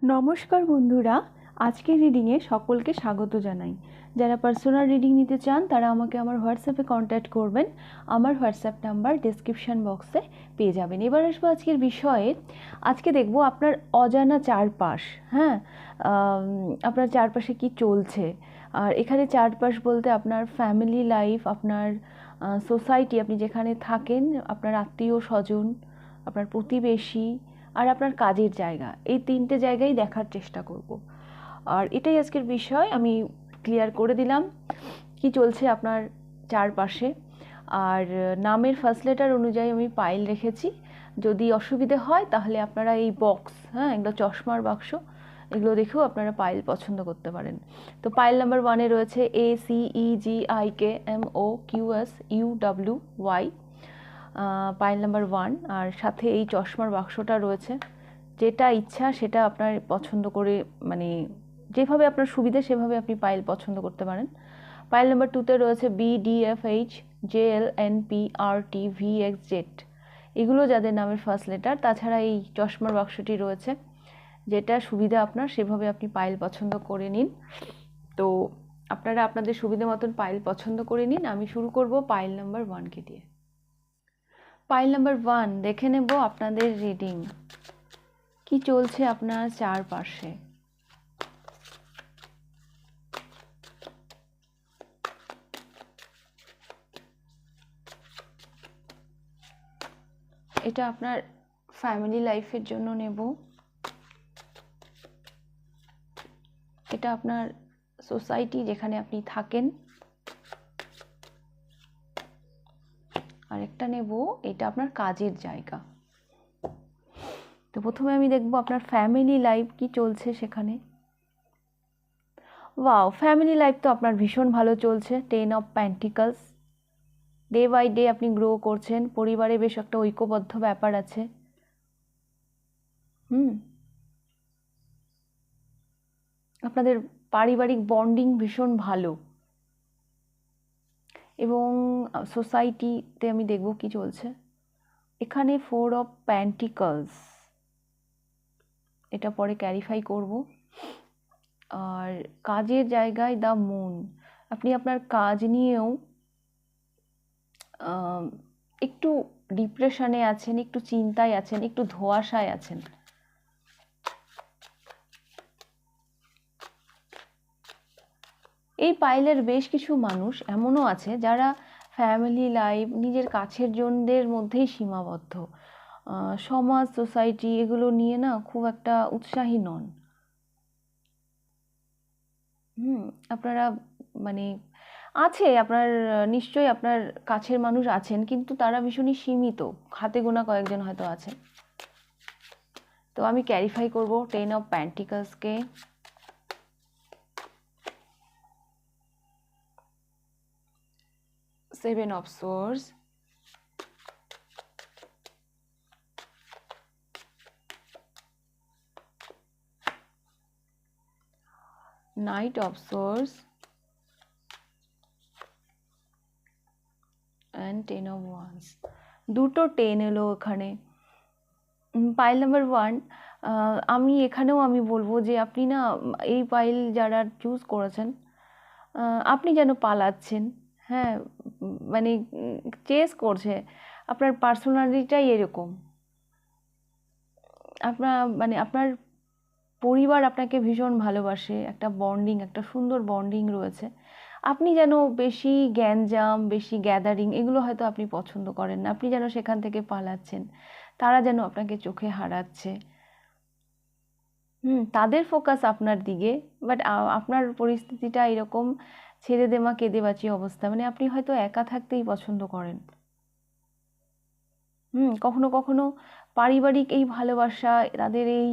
নমস্কার বন্ধুরা, আজকের রিডিংয়ে সকলকে স্বাগত জানাই। যারা পার্সোনাল রিডিং নিতে চান তারা আমাকে আমার হোয়াটসঅ্যাপে কন্ট্যাক্ট করবেন। আমার হোয়াটসঅ্যাপ নাম্বার ডেসক্রিপশন বক্সে পেয়ে যাবেন। এবার আসবো আজকের বিষয়ে। আজকে দেখব আপনার অজানা চারপাশ। হ্যাঁ, আপনার চারপাশে কি চলছে। আর এখানে চারপাশ বলতে আপনার ফ্যামিলি লাইফ, আপনার সোসাইটি, আপনি যেখানে থাকেন, আপনার আত্মীয় স্বজন, আপনার প্রতিবেশী, আর আপনার কাজের জায়গা, এই তিনটে জায়গায় দেখার চেষ্টা করব। আর এটাই আজকের বিষয়। আমি ক্লিয়ার করে দিলাম কি চলছে আপনার চারপাশে। আর নামের ফার্স্ট লেটার অনুযায়ী আমি পাইল রেখেছি। যদি অসুবিধে হয় তাহলে আপনারা এই বক্স, হ্যাঁ, এগুলো চশমার বাক্স, এগুলো দেখেও আপনারা পাইল পছন্দ করতে পারেন। তো পাইল নাম্বার 1-এ রয়েছে ACEGIKMOQSUWY, পাইল নাম্বার 1। আর সাথে এই চশমার বাক্সটা রয়েছে। যেটা ইচ্ছা সেটা আপনার পছন্দ করে, মানে যেভাবে আপনার সুবিধে সেভাবে আপনি পাইল পছন্দ করতে পারেন। পাইল নাম্বার 2-তে রয়েছে BDFHJLNPRTVXZ, এগুলো যাদের নামের ফার্স্ট লেটার। তাছাড়া এই চশমার বাক্সটি রয়েছে। যেটা সুবিধা আপনার সেভাবে আপনি পাইল পছন্দ করে নিন। তো আপনারা আপনাদের সুবিধা মতন পাইল পছন্দ করে নিন। আমি শুরু করব পাইল নাম্বার 1-কে দিয়ে। পাইল নাম্বার 1, দেখে নেব আপনাদের রিডিং কি চলছে আপনার চারপাশে। এটা আপনার ফ্যামিলি লাইফের জন্য নেব। এটা আপনার সোসাইটি, যেখানে আপনি থাকেন। আরেকটা নেব, এটা আপনার কাজের জায়গা। তো প্রথমে আমি দেখব আপনার ফ্যামিলি লাইফ কি চলছে সেখানে। ওয়াও, ফ্যামিলি লাইফ তো আপনার ভীষণ ভালো চলছে। 10 of pentacles. Day by day আপনি গ্রো করছেন। পরিবারে বেশ একটা ঐক্যবদ্ধ ব্যাপার আছে। আপনাদের পারিবারিক বন্ডিং ভীষণ ভালো। এবং সোসাইটিতে আমি দেখব কি চলছে। এখানে 4 অফ পেন্টিকলস, এটা পরে ক্যারিফাই করব। আর কাজের জায়গায় দ্য মুন, আপনি আপনার কাজ নিয়েও একটু ডিপ্রেশনে আছেন, একটু চিন্তায় আছেন, একটু ধোঁয়াশায় আছেন। এই পাইলের বেশ কিছু মানুষ এমনও আছে যারা ফ্যামিলি লাইফ, নিজের কাছের জনদের মধ্যেই সীমাবদ্ধ। সমাজ, সোসাইটি এগুলো নিয়ে না খুব একটা উৎসাহী নন। আপনারা মানে আছে আপনার, নিশ্চয়ই আপনার কাছের মানুষ আছেন, কিন্তু তারা ভীষণই সীমিত, হাতে গোনা কয়েকজন হয়তো আছে। তো আমি ক্যারিফাই করব 10 অফ পেন্টিকলসকে। Seven of swords, knight of swords, and 10 of wands. দুটো 10 এলো এখানে। পাইল নাম্বার 1, আমি এখানেও আমি বলবো যে আপনি না, এই পাইল যারা চুজ করেছেন, আপনি যেন পালাচ্ছেন। হ্যাঁ, মানে চেস করছে। আপনার পার্সোনালিটিটাই এরকম। আপনার পরিবার আপনাকে ভীষণ ভালোবাসে, একটা বন্ডিং, একটা সুন্দর বন্ডিং রয়েছে। আপনি যেন বেশি গ্যাঞ্জাম, বেশি গ্যাদারিং এগুলো হয়তো আপনি পছন্দ করেন না। আপনি যেন সেখান থেকে পালাচ্ছেন। তারা যেন আপনাকে চোখে হারাচ্ছে। তাদের ফোকাস আপনার দিকে। বাট আপনার পরিস্থিতিটা এরকম, ছেড়ে দে মা কেঁদে বাঁচি অবস্থা। মানে আপনি হয়তো একা থাকতেই পছন্দ করেন। কখনো কখনো পারিবারিক এই ভালোবাসা, তাদের এই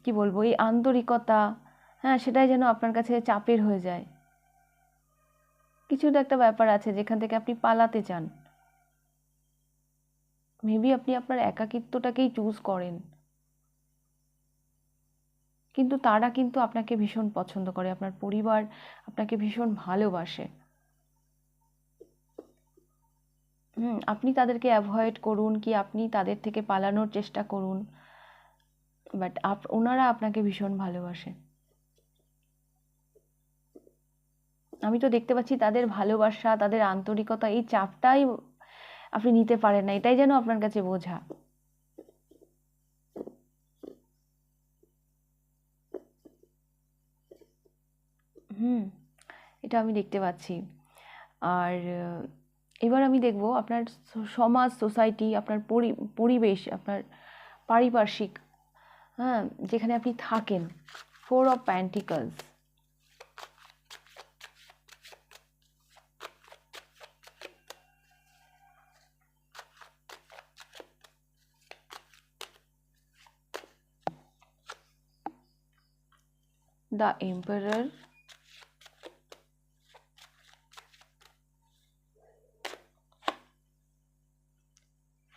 কি বলবো, এই আন্তরিকতা, হ্যাঁ, সেটাই যেন আপনার কাছে চাপের হয়ে যায়। কিছু তো একটা ব্যাপার আছে যেখান থেকে আপনি পালাতে চান। মেবি আপনি আপনার একাকিত্বটাকেই চুজ করেন, কিন্তু তারা কিন্তু আপনাকে ভীষণ পছন্দ করে। আপনার পরিবার আপনাকে ভীষণ ভালোবাসে। আপনি তাদেরকে অ্যাভয়েড করুন কি আপনি তাদের থেকে পালানোর চেষ্টা করুন, বাট ওনারা আপনাকে ভীষণ ভালোবাসে। আমি তো দেখতে পাচ্ছি তাদের ভালোবাসা, তাদের আন্তরিকতা, এই চাপটাই আপনি নিতে পারেন না, এটাই যেন আপনার কাছে বোঝা। হুম, এটা আমি দেখতে পাচ্ছি। আর এবার আমি দেখব আপনার সমাজ, সোসাইটি, আপনার পরিবেশ, আপনার পারিপার্শ্বিক, হ্যাঁ, যেখানে আপনি থাকেন। 4 of pentacles, the emperor,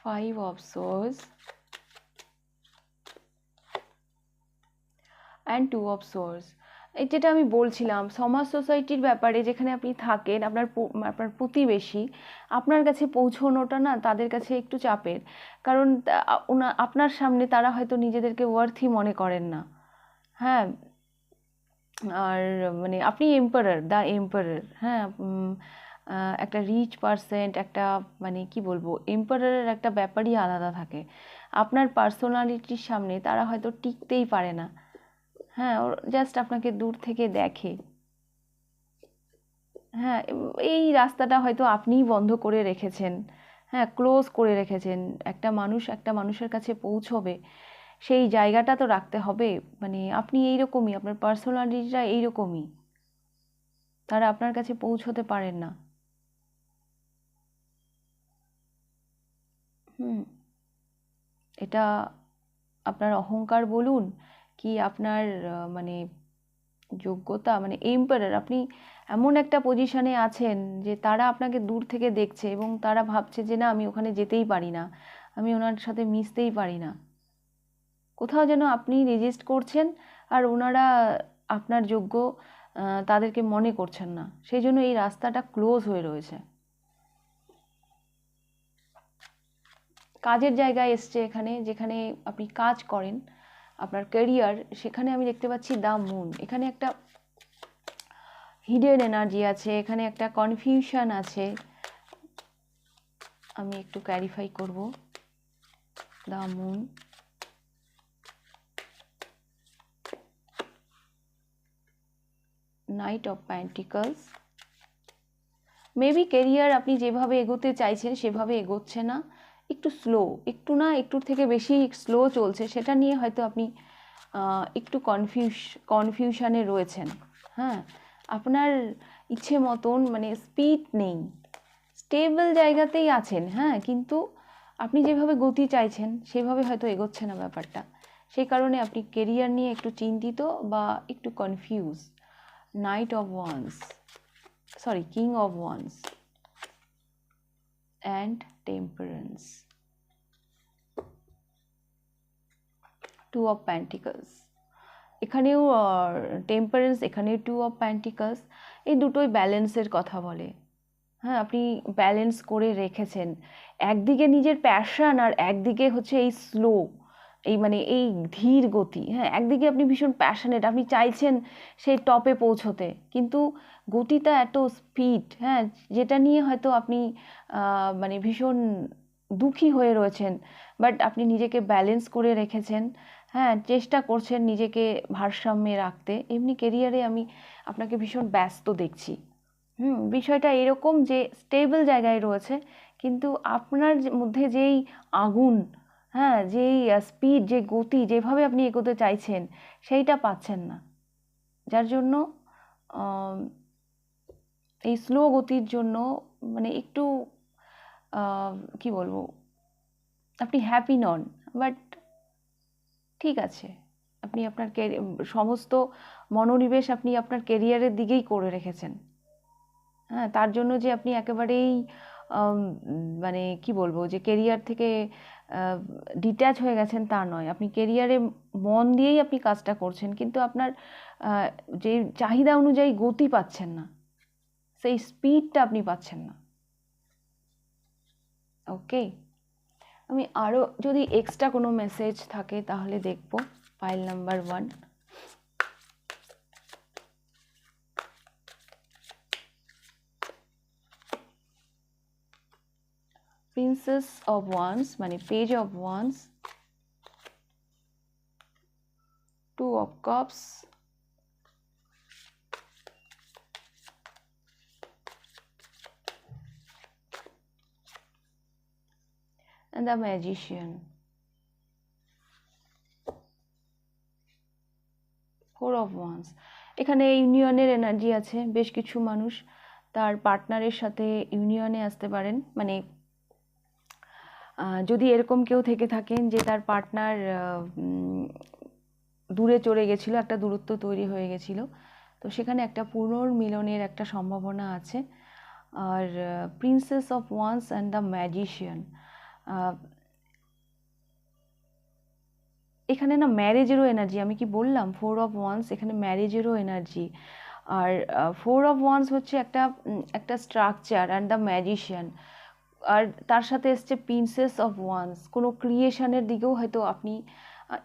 5 of swords and 2 of swords. এই যেটা আমি বলছিলাম সমাজ সোসাইটির ব্যাপারে, যেখানে আপনি থাকেন, আপনার প্রতিবেশী, আপনার কাছে পৌঁছানোটা না তাদের কাছে একটু চাপের। কারণ আপনার সামনে তারা হয়তো নিজেদেরকে ওয়ার্থি মনে করেন না। হ্যাঁ, আর মানে আপনি এম্পারার, দ্য এম্পারার, হ্যাঁ, একটা রিচ পারসেন্ট, একটা মানে কি বলবো, এম্পারারের একটা ব্যাপারই আলাদা থাকে। আপনার পার্সোনালিটির সামনে তারা হয়তো টিকতেই পারে না। হ্যাঁ, ওর জাস্ট আপনাকে দূর থেকে দেখে। হ্যাঁ, এই রাস্তাটা হয়তো আপনিই বন্ধ করে রেখেছেন। হ্যাঁ, ক্লোজ করে রেখেছেন। একটা মানুষ একটা মানুষের কাছে পৌঁছবে, সেই জায়গাটা তো রাখতে হবে। মানে আপনি এইরকমই, আপনার পার্সোনালিটিটা এইরকমই, তারা আপনার কাছে পৌঁছতে পারেন না। হুম, এটা আপনার অহংকার বলুন, কি আপনার মানে যোগ্যতা, মানে এম্পারার, আপনি এমন একটা পজিশনে আছেন যে তারা আপনাকে দূর থেকে দেখছে এবং তারা ভাবছে যে না, আমি ওখানে যেতেই পারি না, আমি ওনার সাথে মিশতেই পারি না। কোথাও যেন আপনি রেজিস্ট করছেন আর ওনারা আপনার যোগ্য তাদেরকে মনে করছেন না, সেই জন্য এই রাস্তাটা ক্লোজ হয়ে রয়েছে। কাজের জায়গায় এসছে এখানে, যেখানে আপনি কাজ করেন, আপনার ক্যারিয়ার, সেখানে আমি দেখতে পাচ্ছি দ্য মুন। এখানে একটা হিডেন এনার্জি আছে, এখানে একটা কনফিউশন আছে। আমি একটু ক্ল্যারিফাই করব। The moon, night of pentacles. Maybe career আপনি যেভাবে এগোতে চাইছেন সেভাবে এগোচ্ছে না, একটু স্লো, একটু না একটুর থেকে বেশি স্লো চলছে, সেটা নিয়ে হয়তো আপনি একটু কনফিউশনে রয়েছেন। হ্যাঁ, আপনার ইচ্ছে মতন মানে স্পিড নেই, স্টেবল জায়গাতেই আছেন, হ্যাঁ, কিন্তু আপনি যেভাবে গতি চাইছেন সেভাবে হয়তো এগোচ্ছে না ব্যাপারটা। সেই কারণে আপনি কেরিয়ার নিয়ে একটু চিন্তিত বা একটু confuse. Night of wands, sorry, king of wands and temperance, 2 of pentacles. এখানেও টেম্পারেন্স, এখানেও 2 অফ পেন্টিকলস। এই দুটোই ব্যালেন্সের কথা বলে। হ্যাঁ, আপনি ব্যালেন্স করে রেখেছেন, একদিকে নিজের প্যাশন আর একদিকে হচ্ছে এই স্লো, এই মানে এই ধীর গতি। হ্যাঁ, একদিকে আপনি ভীষণ প্যাশনেট, আপনি চাইছেন সেই টপে পৌঁছতে, কিন্তু গতিটা এত স্পিড, হ্যাঁ, যেটা নিয়ে হয়তো আপনি মানে ভীষণ দুঃখী হয়ে রয়েছেন। বাট আপনি নিজেকে ব্যালেন্স করে রেখেছেন। হ্যাঁ, চেষ্টা করছেন নিজেকে ভারসাম্যে রাখতে। এমনি কেরিয়ারে আমি আপনাকে ভীষণ ব্যস্ত দেখছি। বিষয়টা এরকম যে স্টেবল জায়গায় রয়েছে, কিন্তু আপনার মধ্যে যেই আগুন, হ্যাঁ, যেই স্পিড, যে গতি, যেভাবে আপনি এগোতে চাইছেন সেইটা পাচ্ছেন না। যার জন্য এই স্লো গতির জন্য মানে একটু কি বলবো, আপনি হ্যাপি নন। বাট ঠিক আছে, আপনি আপনার সমস্ত মনোনিবেশ আপনি আপনার কেরিয়ারের দিকেই করে রেখেছেন। হ্যাঁ, তার জন্য যে আপনি একেবারেই মানে কি বলবো, যে কেরিয়ার থেকে ডিট্যাচ হয়ে গেছেন তা নয়। আপনি কেরিয়ারে মন দিয়েই আপনি কাজটা করছেন, কিন্তু আপনার যে চাহিদা অনুযায়ী গতি পাচ্ছেন না, সেই স্পিডটা আপনি পাচ্ছেন না। ওকে, আমি আরও যদি এক্সট্রা কোনো মেসেজ থাকে তাহলে দেখব। Pile number 1, princess of wands মানে page of wands, 2 of cups, and the magician, 4 of wands। এখানে ইউনিয়নের এনার্জি আছে, বেশ কিছু মানুষ তার পার্টনারের সাথে ইউনিয়নে আসতে পারেন, মানে যদি এরকম কেউ থেকে থাকেন যে তার পার্টনার দূরে চলে গেছিলো, একটা দূরত্ব তৈরি হয়ে গেছিলো, তো সেখানে একটা পুনর্মিলনের একটা সম্ভাবনা আছে। আর princess of wands and the magician, এখানে না ম্যারেজেরও এনার্জি, আমি কি বললাম 4 অফ ওয়ান্স, এখানে ম্যারেজেরও এনার্জি। আর 4 অফ ওয়ান্স হচ্ছে একটা স্ট্রাকচার অ্যান্ড দ্য ম্যাজিশিয়ান, আর তার সাথে এসছে প্রিন্সেস অফ ওয়ান্স, কোনো ক্রিয়েশনের দিকেও হয়তো আপনি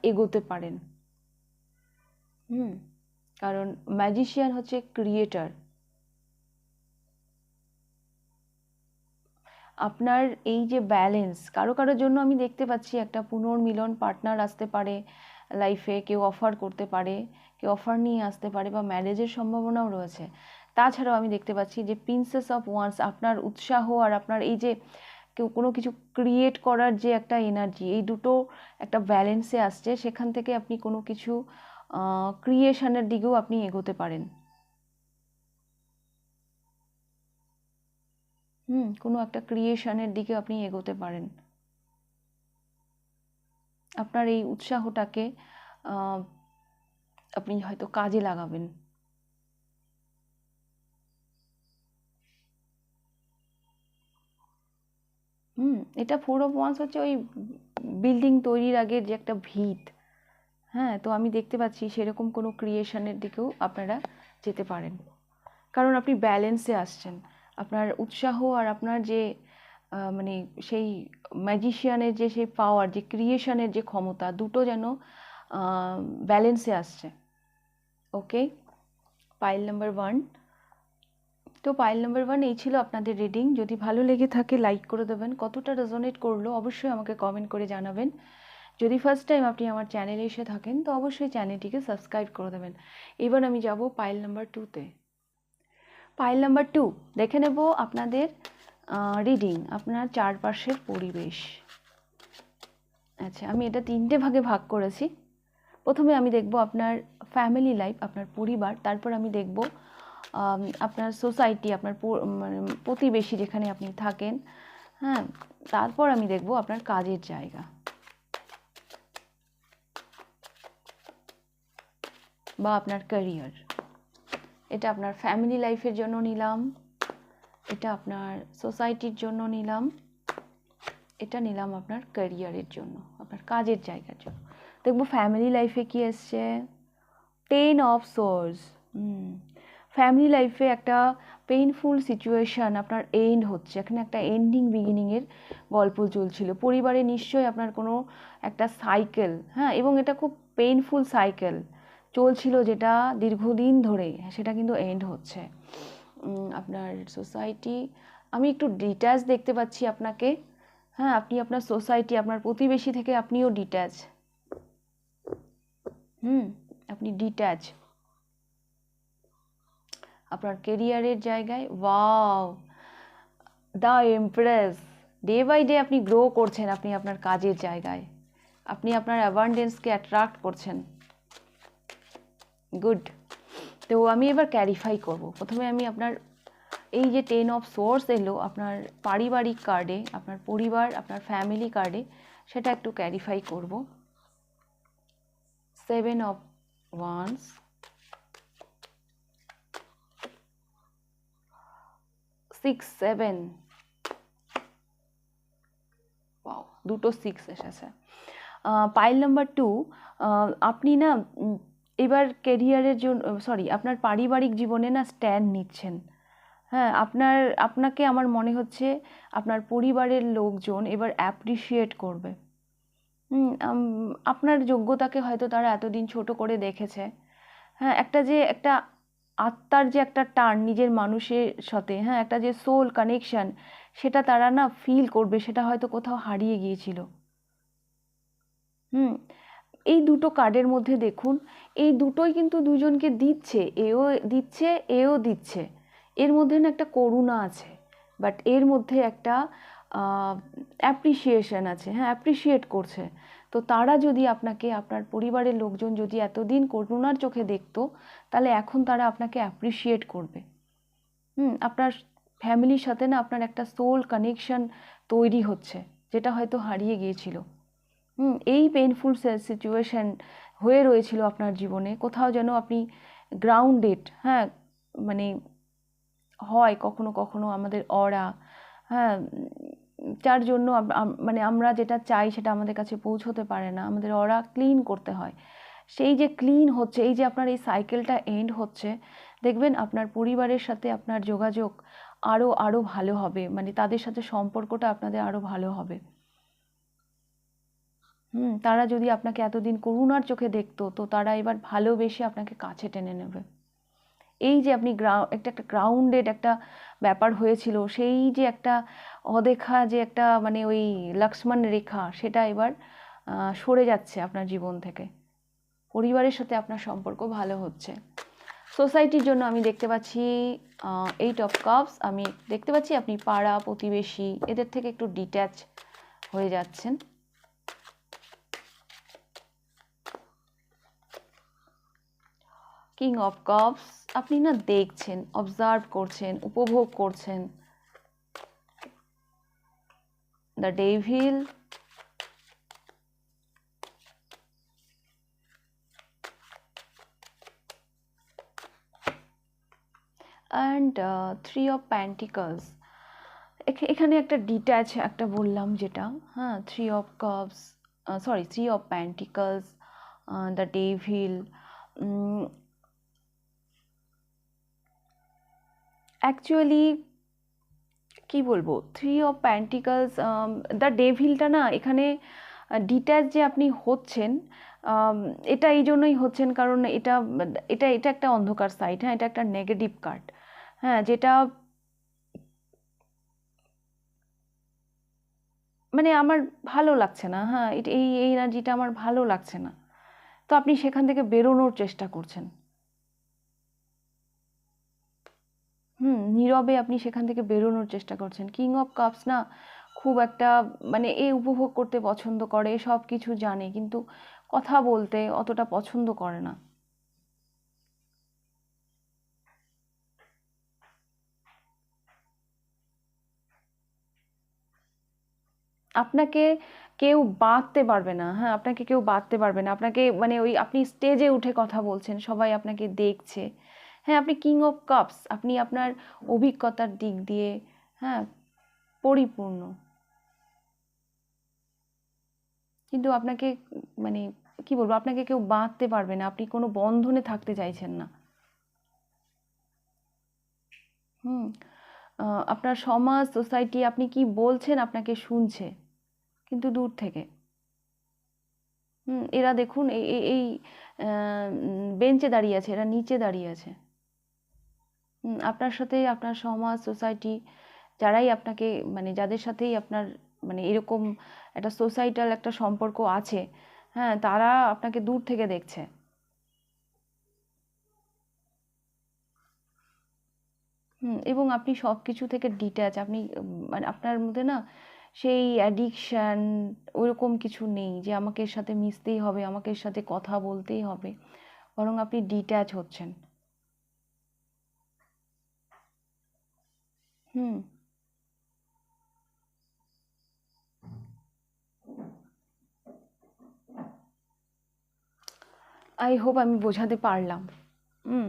এগোতে পারেন। কারণ ম্যাজিশিয়ান হচ্ছে ক্রিয়েটার। আপনার এই যে ব্যালেন্স, কারোর জন্য আমি দেখতে পাচ্ছি একটা পুনর্মিলন, পার্টনার আসতে পারে লাইফে, কেউ অফার করতে পারে, কেউ অফার নিয়ে আসতে পারে, বা ম্যারেজের সম্ভাবনাও রয়েছে। তাছাড়াও আমি দেখতে পাচ্ছি যে প্রিন্সেস অফ ওয়ান্স, আপনার উৎসাহ আর আপনার এই যে কেউ কোনো কিছু ক্রিয়েট করার যে একটা এনার্জি, এই দুটো একটা ব্যালেন্সে আসছে, সেখান থেকে আপনি কোনো কিছু ক্রিয়েশনের দিকেও আপনি এগোতে পারেন। কোনো একটা ক্রিয়েশনের দিকে আপনি এগোতে পারেন। আপনার এই উৎসাহটাকে আপনি হয়তো কাজে লাগাবেন। এটা 4 অফ ওয়ান্স হচ্ছে ওই বিল্ডিং তৈরির আগে যে একটা ভিত। হ্যাঁ, তো আমি দেখতে পাচ্ছি সেরকম কোনো ক্রিয়েশনের দিকেও আপনারা যেতে পারেন, কারণ আপনি ব্যালেন্সে আসছেন। আপনার উৎসাহ আর আপনার যে মানে সেই ম্যাজিশিয়ানের যে সেই পাওয়ার, যে ক্রিয়েশনের যে ক্ষমতা, দুটো যেন ব্যালেন্সে আসছে। ওকে, পাইল নাম্বার 1। তো পাইল নাম্বার 1 এই ছিল আপনাদের রিডিং। যদি ভালো লেগে থাকে লাইক করে দেবেন, কতটা রেজোনেট করলো অবশ্যই আমাকে কমেন্ট করে জানাবেন। যদি ফার্স্ট টাইম আপনি আমার চ্যানেলে এসে থাকেন তো অবশ্যই চ্যানেলটিকে সাবস্ক্রাইব করে দেবেন। এবার আমি যাব পাইল নাম্বার 2তে। পাইল নাম্বার 2 দেখে নেব আপনাদের রিডিং, আপনার চারপাশের পরিবেশ। আচ্ছা, আমি এটা 3টে ভাগে ভাগ করেছি। প্রথমে আমি দেখব আপনার ফ্যামিলি লাইফ, আপনার পরিবার, তারপর আমি দেখব আপনার সোসাইটি, আপনার মানে প্রতিবেশী যেখানে আপনি থাকেন, হ্যাঁ, তারপর আমি দেখব আপনার কাজের জায়গা বা আপনার ক্যারিয়ার। এটা আপনার ফ্যামিলি লাইফের জন্য নিলাম, এটা আপনার সোসাইটির জন্য নিলাম, এটা নিলাম আপনার ক্যারিয়ারের জন্য, আপনার কাজের জায়গার জন্য। দেখব ফ্যামিলি লাইফে কি এসছে, 10 অফ সোর্স। ফ্যামিলি লাইফে একটা পেইনফুল সিচুয়েশান আপনার এন্ড হচ্ছে, এখানে একটা এন্ডিং বিগিনিংয়ের গল্প চলছিল। পরিবারে নিশ্চয়ই আপনার কোনো একটা সাইকেল, হ্যাঁ, এবং এটা খুব পেইনফুল সাইকেল চলছিল যেটা দীর্ঘদিন ধরে, সেটা কিন্তু এন্ড হচ্ছে। আপনার সোসাইটি, আমি একটু ডিট্যাচ দেখতে পাচ্ছি আপনাকে। হ্যাঁ, আপনি আপনার সোসাইটি, আপনার প্রতিবেশী থেকে আপনিও ডিট্যাচ। আপনি ডিট্যাচ। আপনার কেরিয়ারের জায়গায়, wow, the empress, day by day আপনি গ্রো করছেন, আপনি আপনার কাজের জায়গায়, আপনি আপনার অ্যাবান্ডেন্সকে অ্যাট্রাক্ট করছেন। গুড। তো আমি এবার ক্যারিফাই করব। প্রথমে আমি আপনার এই যে 10 অফ সোর্স এলো আপনার পারিবারিক কার্ডে, আপনার পরিবার, আপনার ফ্যামিলি কার্ডে, সেটা একটু ক্যারিফাই করব। 7 অফ ওয়ান্স, 6, 7, ওয়াও, দুটো 6 এসেছে। পাইল নাম্বার 2, আপনি না এবার কেরিয়ারের জন্য, সরি, আপনার পারিবারিক জীবনে না স্ট্যান্ড নিচ্ছেন। হ্যাঁ, আপনাকে আমার মনে হচ্ছে আপনার পরিবারের লোকজন এবার অ্যাপ্রিসিয়েট করবে। আপনার যোগ্যতাকে হয়তো তারা এতদিন ছোট করে দেখেছে। হ্যাঁ, একটা আত্মার যে একটা টান নিজের মানুষের সাথে, হ্যাঁ, একটা যে সোল কানেকশন, সেটা তারা না ফিল করবে, সেটা হয়তো কোথাও হারিয়ে গিয়েছিল। হুম এই দুটো কার্ডের মধ্যে দেখুন, এই দুটোই কিন্তু দুজনকে দিচ্ছে, এও দিচ্ছে, এও দিচ্ছে। এর মধ্যে না একটা করুণা আছে, বাট এর মধ্যে একটা অ্যাপ্রিসিয়েশন আছে, হ্যাঁ, অ্যাপ্রিসিয়েট করছে। তো তারা যদি আপনাকে, আপনার পরিবারের লোকজন যদি এতদিন করুণার চোখে দেখতো, তাহলে এখন তারা আপনাকে অ্যাপ্রিসিয়েট করবে। আপনার ফ্যামিলির সাথে না আপনার একটা সোল কানেকশন তৈরি হচ্ছে, যেটা হয়তো হারিয়ে গিয়েছিল। এই পেইনফুল সিচুয়েশন হয়ে রয়েছিল আপনার জীবনে, কোথাও যেন আপনি গ্রাউন্ডেড, হ্যাঁ, মানে হয় কখনো কখনো আমাদের অরা, হ্যাঁ, যার জন্য মানে আমরা যেটা চাই সেটা আমাদের কাছে পৌঁছতে পারে না, আমাদের অরা ক্লিন করতে হয়। সেই যে ক্লিন হচ্ছে, এই যে আপনার এই সাইকেলটা এন্ড হচ্ছে, দেখবেন আপনার পরিবারের সাথে আপনার যোগাযোগ আরও আরও ভালো হবে, মানে তাদের সাথে সম্পর্কটা আপনাদের আরও ভালো হবে। তারা যদি আপনাকে এতদিন করুণার চোখে দেখতো, তো তারা এবার ভালোবেসে আপনাকে কাছে টেনে নেবে। এই যে আপনি একটা গ্রাউন্ডেড একটা ব্যাপার হয়েছিল, সেই যে একটা অদেখা যে একটা মানে ওই লক্ষ্মণ রেখা, সেটা এবার সরে যাচ্ছে আপনার জীবন থেকে। পরিবারের সাথে আপনার সম্পর্ক ভালো হচ্ছে। সোসাইটির জন্য আমি দেখতে পাচ্ছি 8 অফ কাপস। আমি দেখতে পাচ্ছি আপনি পাড়া প্রতিবেশী এদের থেকে একটু ডিট্যাচ হয়ে যাচ্ছেন। কিং অফ কাপস, আপনি না দেখছেন, অবজার্ভ করছেন, উপভোগ করছেন। The devil, and 3 of pentacles. এখানে একটা ডিট্যাচ একটা বললাম যেটা, হ্যাঁ, 3 of cups, sorry 3 of pentacles, the devil. Actually কি বলবো, 3 অফ প্যান্টিকলস, দ্য ডেভিলটা না এখানে ডিট্যাচ যে আপনি হচ্ছেন, এটা এই জন্যই হচ্ছেন কারণ এটা এটা এটা একটা অন্ধকার সাইড, হ্যাঁ, এটা একটা নেগেটিভ কার্ড, হ্যাঁ, যেটা মানে আমার ভালো লাগছে না, হ্যাঁ, এই এই এনার্জিটা আমার ভালো লাগছে না। তো আপনি সেখান থেকে বেরোনোর চেষ্টা করছেন। নীরবে আপনি সেখান থেকে বেরোনোর চেষ্টা করছেন। কিং অফ কাপস না খুব একটা মানে এ উপভোগ করতে পছন্দ করে, সব কিছু জানে, কিন্তু কথা বলতে অতটা পছন্দ করে না। আপনাকে কেউ বাঁধতে পারবে না, হ্যাঁ, আপনাকে কেউ বাঁধতে পারবে না, আপনাকে মানে ওই আপনি স্টেজে উঠে কথা বলছেন, সবাই আপনাকে দেখছে, হ্যাঁ, আপনি কিং অফ কাপস, আপনি আপনার অভিজ্ঞতার দিক দিয়ে, হ্যাঁ, পরিপূর্ণ, কিন্তু আপনাকে মানে কি বলবো, আপনাকে কেউ বাঁধতে পারবে না, আপনি কোনো বন্ধনে থাকতে চাইছেন না। হুম আপনার সমাজ, সোসাইটি, আপনি কি বলছেন আপনাকে শুনছে, কিন্তু দূর থেকে। এরা দেখুন এই এই এই বেঞ্চে দাঁড়িয়ে আছে, এরা নিচে দাঁড়িয়ে আছে। আপনার সাথে আপনার সমাজ, সোসাইটি, যারাই আপনাকে মানে যাদের সাথেই আপনার মানে এরকম একটা সোসাইটাল একটা সম্পর্ক আছে, হ্যাঁ, তারা আপনাকে দূর থেকে দেখছে। এবং আপনি সব কিছু থেকে ডিট্যাচ, আপনি মানে আপনার মধ্যে না সেই অ্যাডিকশান ওরকম কিছু নেই যে আমাকে এর সাথে মিশতেই হবে, আমাকে এর সাথে কথা বলতেই হবে, বরং আপনি ডিট্যাচ হচ্ছেন। হুম আই হোপ আমি বোঝাতে পারলাম। হুম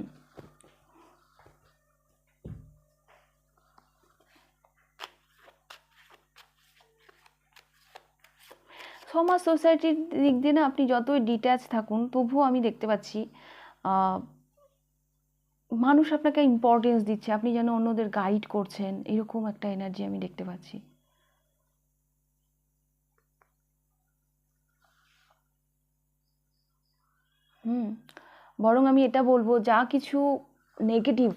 সমাজ, সোসাইটির দিক দিয়ে না আপনি যতই ডিট্যাচ থাকুন, তবুও আমি দেখতে পাচ্ছি মানুষ আপনাকে ইম্পর্টেন্স দিচ্ছে, আপনি যেন অন্যদের গাইড করছেন, এরকম একটা এনার্জি আমি দেখতে পাচ্ছি। বরং আমি এটা বলবো, যা কিছু নেগেটিভ,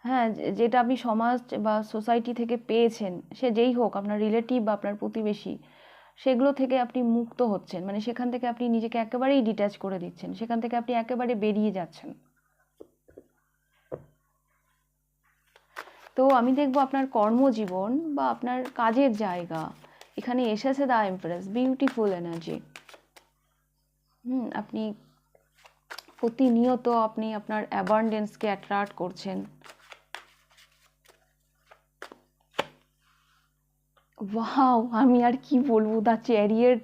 হ্যাঁ, যেটা আপনি সমাজ বা সোসাইটি থেকে পেয়েছেন, সে যেই হোক, আপনার রিলেটিভ বা আপনার প্রতিবেশী, সেগুলো থেকে আপনি মুক্ত হচ্ছেন, মানে সেখান থেকে আপনি নিজেকে একেবারেই ডিট্যাচ করে দিচ্ছেন, সেখান থেকে আপনি একেবারে বেরিয়ে যাচ্ছেন। তো আমি দেখব আপনার কর্মজীবন বা আপনার কাজের জায়গা, এখানে এসেছে দ্য এমপ্রেস, বিউটিফুল এনার্জি। আপনি প্রতিনিয়ত আপনি আপনার অ্যাবান্ডেন্সকে অ্যাট্রাক্ট করছেন। ওয়াও, আমি আর কি বলবো, the chariot,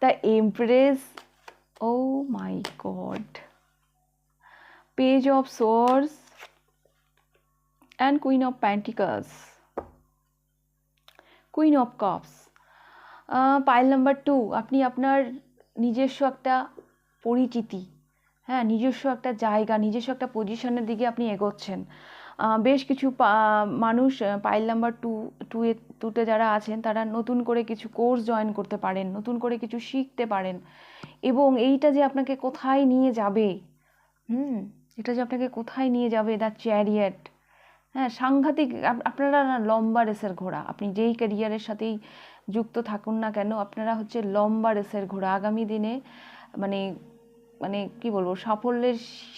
the empress, oh my god, page of swords and queen of pentacles, queen of cups. Pile number 2, আপনি আপনার নিজস্ব একটা পরিচিতি, হ্যাঁ, নিজস্ব একটা জায়গা, নিজস্ব একটা পজিশনের দিকে আপনি এগোচ্ছেন। বেশ কিছু মানুষ পাইল নাম্বার টুতে যারা আছেন, তারা নতুন করে কিছু কোর্স জয়েন করতে পারেন, নতুন করে কিছু শিখতে পারেন, এবং এইটা যে আপনাকে কোথায় নিয়ে যাবে, এটা যে আপনাকে কোথায় নিয়ে যাবে, দ্য চ্যারিয়েট, হ্যাঁ, সাংঘাতিক। আপনারা না লম্বা রেসের ঘোড়া, আপনি যেই ক্যারিয়ারের সাথেই যুক্ত থাকুন না কেন, আপনারা হচ্ছে লম্বা রেসের ঘোড়া। আগামী দিনে মানে মানে কি বলবো, সাফল্যের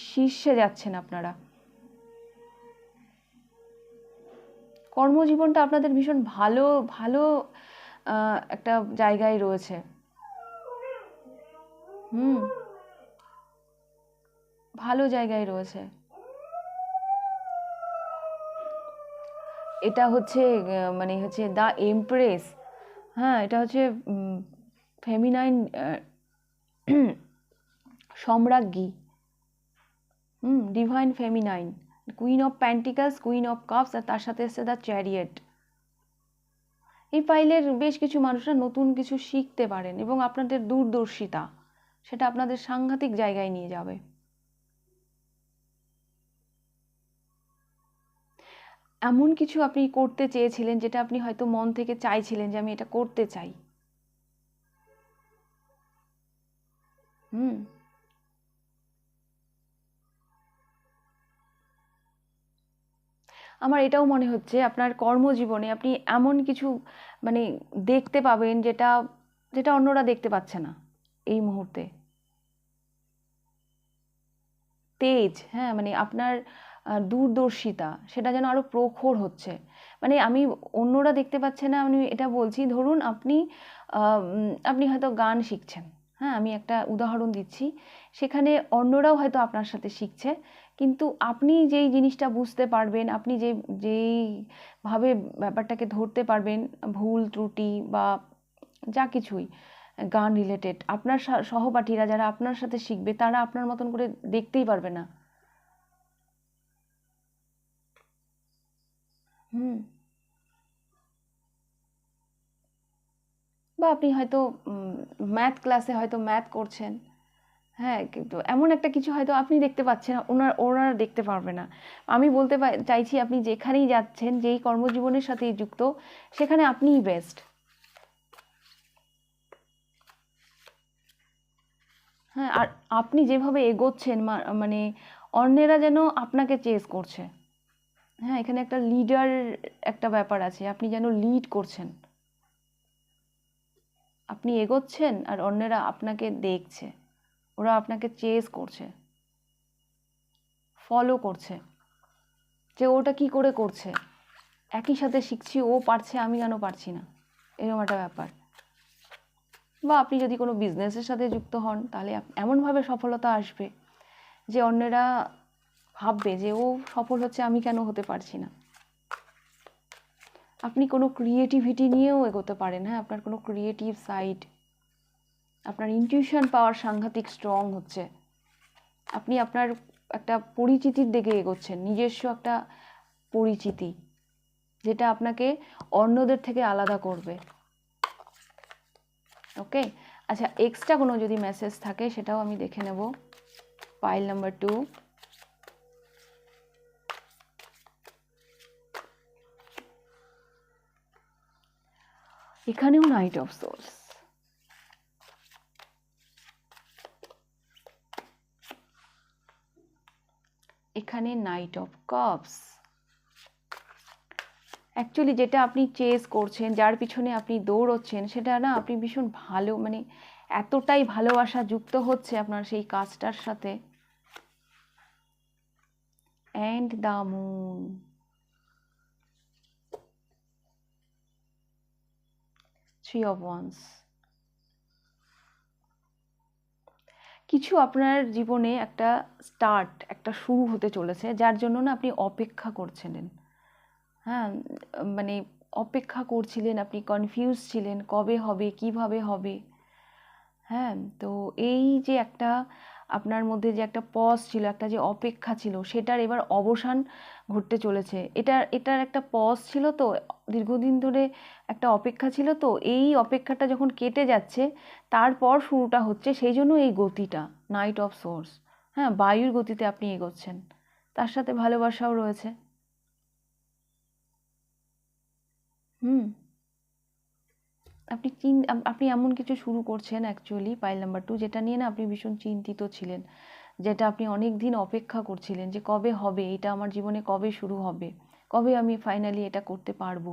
শীর্ষে যাচ্ছেন আপনারা। কর্মজীবনটা আপনাদের ভীষণ ভালো ভালো একটা জায়গায় রয়েছে। ভালো জায়গায় রয়েছে। এটা হচ্ছে মানে হচ্ছে দ্য এমপ্রেস, হ্যাঁ, এটা হচ্ছে ফেমিনাইন সম্রাজ্ঞী, divine feminine, queen of pentacles, queen of cups, আর তার সাথে এসছে দ্য চ্যারিয়েট। এই ফাইলের বেশ কিছু মানুষরা নতুন কিছু শিখতে পারেন, এবং আপনাদের দূরদর্শিতা সেটা আপনাদের সাংঘাতিক জায়গায় নিয়ে যাবে। এমন কিছু আপনি করতে চেয়েছিলেন, যেটা আপনি হয়তো মন থেকে চাইছিলেন যে আমি এটা করতে চাই। আমার এটাও মনে হচ্ছে আপনার কর্মজীবনে আপনি এমন কিছু মানে দেখতে পাবেন, যেটা যেটা অন্যরা দেখতে পাচ্ছে না এই মুহূর্তে। তেজ, হ্যাঁ, মানে আপনার দূরদর্শিতা সেটা যেন আরো প্রখর হচ্ছে। মানে আমি অন্যরা দেখতে পাচ্ছে না, আমি এটা বলছি, ধরুন আপনি আপনি হয়তো গান শিখছেন, হ্যাঁ, আমি একটা উদাহরণ দিচ্ছি, সেখানে অন্যরাও হয়তো আপনার সাথে শিখছে, কিন্তু আপনি যেই জিনিসটা বুঝতে পারবেন, আপনি যেইভাবে ব্যাপারটাকে ধরতে পারবেন, ভুল ত্রুটি বা যা কিছুই গান রিলেটেড, আপনার সহপাঠীরা যারা আপনার সাথে শিখবে, তারা আপনার মতন করে দেখতেই পারবে না। বা আপনি হয়তো ম্যাথ ক্লাসে হয়তো ম্যাথ করছেন, হ্যাঁ, কিন্তু এমন একটা কিছু হয়তো আপনি দেখতে পাচ্ছেন, ওনারা দেখতে পারবে না। আমি বলতে চাইছি, আপনি যেখানেই যাচ্ছেন, যেই কর্মজীবনের সাথেই যুক্ত, সেখানে আপনিই বেস্ট। হ্যাঁ, আর আপনি যেভাবে এগোচ্ছেন, মানে অন্যেরা যেন আপনাকে চেস করছে। হ্যাঁ, এখানে একটা লিডার একটা ব্যাপার আছে, আপনি যেন লিড করছেন, আপনি এগোচ্ছেন আর অন্যেরা আপনাকে দেখছে, ওরা আপনাকে চেস করছে, ফলো করছে, যে ওটা কি করে করছে, একই সাথে শিখছি, ও পারছে আমি কেন পারছি না, এরকম একটা ব্যাপার। বা আপনি যদি কোনো বিজনেসের সাথে যুক্ত হন, তাহলে এমনভাবে সফলতা আসবে যে অন্যেরা ভাববে যে ও সফল হচ্ছে, আমি কেন হতে পারছি না। আপনি কোনো ক্রিয়েটিভিটি নিয়েও এগোতে পারেন, হ্যাঁ, আপনার কোনো ক্রিয়েটিভ সাইড, আপনার ইনটিউশন পাওয়ার সাংঘাতিক স্ট্রং হচ্ছে, আপনি আপনার একটা পরিচিতির দিকে এগোচ্ছেন, নিজস্ব একটা পরিচিতি, যেটা আপনাকে অন্যদের থেকে আলাদা করবে। ওকে, আচ্ছা, এক্সট্রা কোনো যদি মেসেজ থাকে সেটাও আমি দেখে নেব। পাইল নাম্বার 2, এখানেও নাইট অফ সোর্স, এখানে নাইট অফ কাপস। অ্যাকচুয়ালি যেটা আপনি চেস করছেন, যার পিছনে আপনি দৌড়চ্ছেন, সেটা না আপনি ভীষণ ভালো, মানে এতটাই ভালোবাসা যুক্ত হচ্ছে আপনার সেই কাজটার সাথে। And the moon, three of wands. কিছু আপনার জীবনে একটা স্টার্ট, একটা শুরু হতে চলেছে, যার জন্য না আপনি অপেক্ষা করছিলেন। হ্যাঁ, মানে অপেক্ষা করছিলেন, আপনি কনফিউজ ছিলেন কবে হবে, কিভাবে হবে। হ্যাঁ, তো এই যে একটা আপনার মধ্যে যে একটা পজ ছিল, একটা যে অপেক্ষা ছিল, সেটার এবার অবসান ঘটতে চলেছে। এটার একটা পজ ছিল, তো দীর্ঘদিন ধরে একটা অপেক্ষা ছিল, তো এই অপেক্ষাটা যখন কেটে যাচ্ছে তারপর শুরুটা হচ্ছে, সেই জন্য এই গতিটা নাইট অফ সোর্স। হ্যাঁ, বায়ুর গতিতে আপনি এগোচ্ছেন, তার সাথে ভালোবাসাও রয়েছে। হুম, আপনি এমন কিছু শুরু করছেন অ্যাকচুয়ালি পাইল নাম্বার 2, যেটা নিয়ে না আপনি ভীষণ চিন্তিত ছিলেন, যেটা আপনি অনেক দিন অপেক্ষা করছিলেন যে কবে হবে এটা, আমার জীবনে কবে শুরু হবে, কবে আমি ফাইনালি এটা করতে পারবো।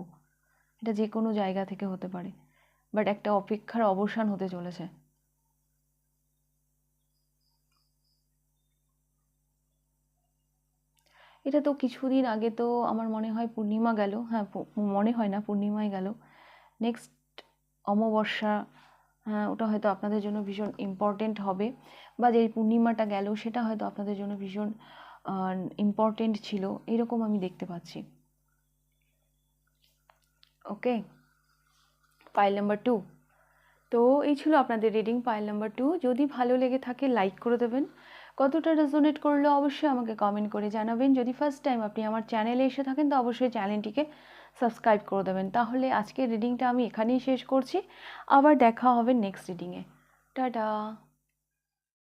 এটা যে কোনো জায়গা থেকে হতে পারে, বাট একটা অপেক্ষার অবসান হতে চলেছে। এটা তো কিছুদিন আগে তো আমার মনে হয় পূর্ণিমা গেল, হ্যাঁ মনে হয় না, পূর্ণিমায় গেল। নেক্সট অমাবস্যা, হ্যাঁ ওটা হয়তো আপনাদের জন্য ভীষণ ইম্পর্টেন্ট হবে, বা যে পূর্ণিমাটা গেল সেটা হয়তো আপনাদের জন্য ভীষণ ইম্পর্টেন্ট ছিল, এরকম আমি দেখতে পাচ্ছি। ওকে, পাইল নাম্বার 2। তো এই ছিল আপনাদের রিডিং পাইল নাম্বার 2। যদি ভালো লেগে থাকে লাইক করে দেবেন, কতটা রেজোনেট করলো অবশ্যই আমাকে কমেন্ট করে জানাবেন। যদি ফার্স্ট টাইম আপনি আমার চ্যানেলে এসে থাকেন তো অবশ্যই চ্যানেলটিকে সাবস্ক্রাইব করে দেবেন। তাহলে আজকের রিডিংটা আমি এখানেই শেষ করছি, আবার দেখা হবে নেক্সট রিডিংয়ে। টাটা।